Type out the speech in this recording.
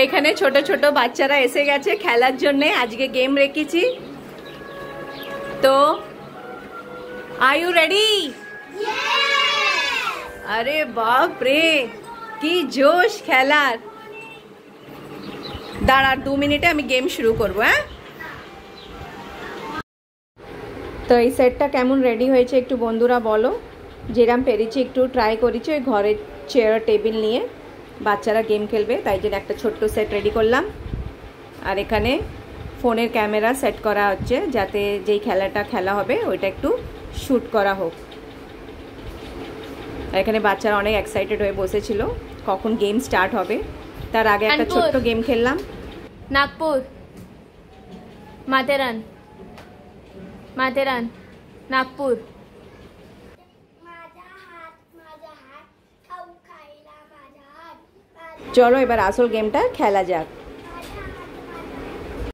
এখানে ছোট ছোট বাচ্চারা এসে গেছে খেলার জন্য। আজকে গেম রেখেছি তো। Are you ready? আরে বাপ রে, কি জোশ খেলার। দাঁড়া, 2 মিনিটে আমি গেম শুরু করবো। হ্যাঁ, তো এই সেটটা কেমন রেডি হয়েছে একটু বন্ধুরা বলো। যেরকম পেরেছি একটু ট্রাই করেছি। ওই ঘরের চেয়ার টেবিল নিয়ে বাচ্চারা গেম খেলবে, তাই জন্য একটা ছোট্ট সেট রেডি করলাম। আর এখানে ফোনের ক্যামেরা সেট করা হচ্ছে, যাতে যেই খেলাটা খেলা হবে ওইটা একটু শ্যুট করা হোক। আর এখানে বাচ্চারা অনেক এক্সাইটেড হয়ে বসেছিল কখন গেম স্টার্ট হবে। তার আগে একটা ছোট্ট গেম খেললাম। नागपुर, माथेरान, माथेरान, नागपुर। চলো এবার আসল গেমটা খেলা যাক।